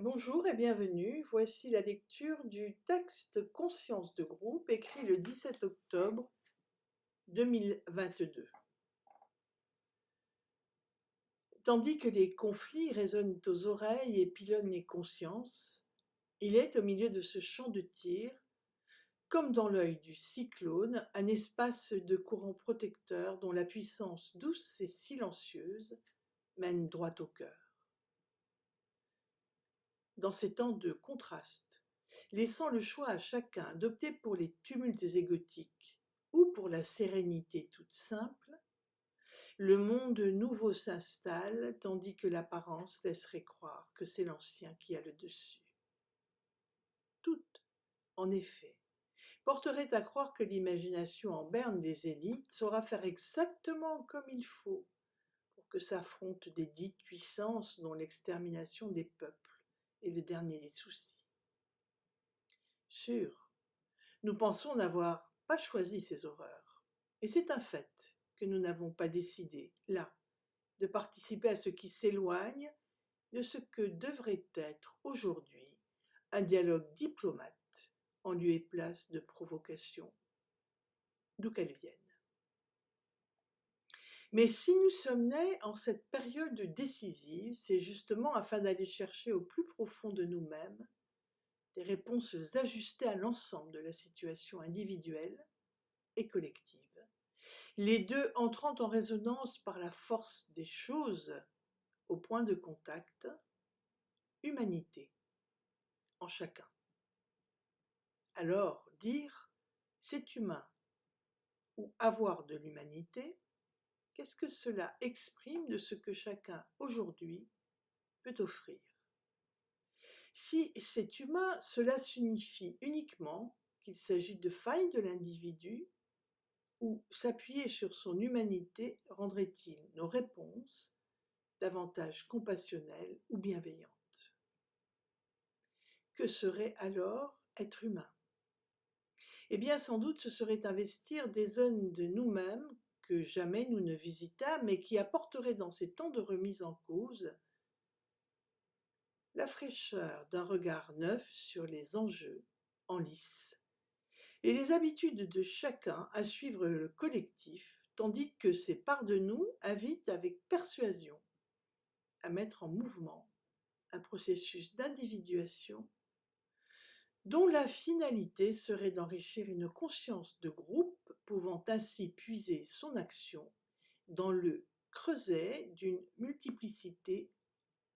Bonjour et bienvenue. Voici la lecture du texte Conscience de groupe écrit le 17 octobre 2022. Tandis que les conflits résonnent aux oreilles et pilonnent les consciences, il est au milieu de ce champ de tir, comme dans l'œil du cyclone, un espace de courant protecteur dont la puissance douce et silencieuse mène droit au cœur. Dans ces temps de contraste, laissant le choix à chacun d'opter pour les tumultes égotiques ou pour la sérénité toute simple, le monde nouveau s'installe tandis que l'apparence laisserait croire que c'est l'ancien qui a le dessus. Tout, en effet, porterait à croire que l'imagination en berne des élites saura faire exactement comme il faut pour que s'affrontent des dites puissances dont l'extermination des peuples est le dernier des soucis. Sûr, nous pensons n'avoir pas choisi ces horreurs, et c'est un fait que nous n'avons pas décidé, là, de participer à ce qui s'éloigne de ce que devrait être aujourd'hui un dialogue diplomate en lieu et place de provocation, d'où qu'elles viennent. Mais si nous sommes nés en cette période décisive, c'est justement afin d'aller chercher au plus profond de nous-mêmes des réponses ajustées à l'ensemble de la situation individuelle et collective, les deux entrant en résonance par la force des choses au point de contact, humanité en chacun. Alors, dire « c'est humain » ou « avoir de l'humanité », qu'est-ce que cela exprime de ce que chacun aujourd'hui peut offrir? Si c'est humain, cela signifie uniquement qu'il s'agit de failles de l'individu ou s'appuyer sur son humanité rendrait-il nos réponses davantage compassionnelles ou bienveillantes? Que serait alors être humain? Eh bien, sans doute, ce serait investir des zones de nous-mêmes que jamais nous ne visitâmes et qui apporteraient dans ces temps de remise en cause la fraîcheur d'un regard neuf sur les enjeux en lice et les habitudes de chacun à suivre le collectif, tandis que ces parts de nous invitent avec persuasion à mettre en mouvement un processus d'individuation dont la finalité serait d'enrichir une conscience de groupe pouvant ainsi puiser son action dans le creuset d'une multiplicité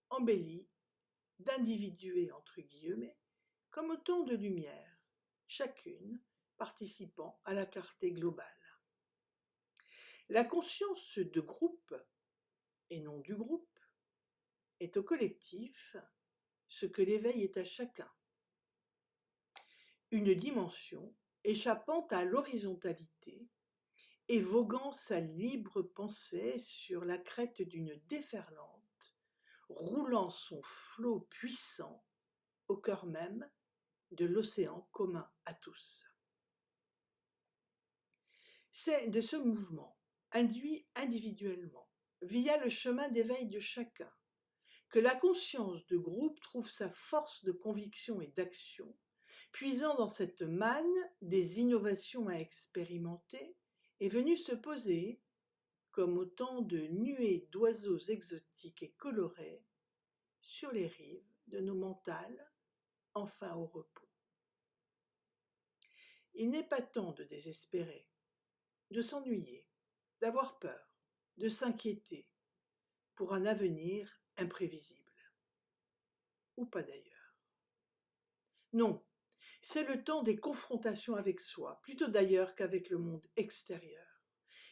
embellie d'individués entre guillemets comme autant de lumières, chacune participant à la clarté globale. La conscience de groupe, et non du groupe, est au collectif ce que l'éveil est à chacun. Une dimension échappant à l'horizontalité et voguant sa libre pensée sur la crête d'une déferlante, roulant son flot puissant au cœur même de l'océan commun à tous. C'est de ce mouvement, induit individuellement, via le chemin d'éveil de chacun, que la conscience de groupe trouve sa force de conviction et d'action, puisant dans cette manne des innovations à expérimenter, est venue se poser, comme autant de nuées d'oiseaux exotiques et colorés, sur les rives de nos mentales, enfin au repos. Il n'est pas temps de désespérer, de s'ennuyer, d'avoir peur, de s'inquiéter pour un avenir imprévisible. Ou pas d'ailleurs. Non, c'est le temps des confrontations avec soi, plutôt d'ailleurs qu'avec le monde extérieur.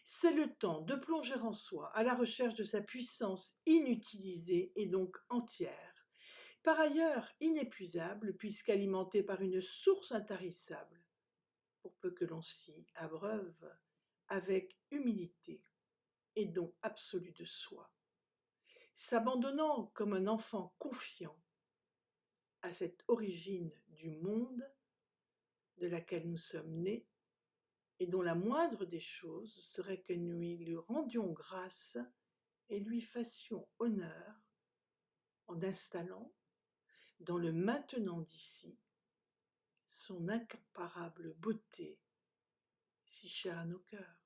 C'est le temps de plonger en soi à la recherche de sa puissance inutilisée et donc entière, par ailleurs inépuisable puisqu'alimentée par une source intarissable, pour peu que l'on s'y abreuve avec humilité et don absolu de soi, s'abandonnant comme un enfant confiant à cette origine du monde de laquelle nous sommes nés et dont la moindre des choses serait que nous lui rendions grâce et lui fassions honneur en installant, dans le maintenant d'ici, son incomparable beauté, si chère à nos cœurs.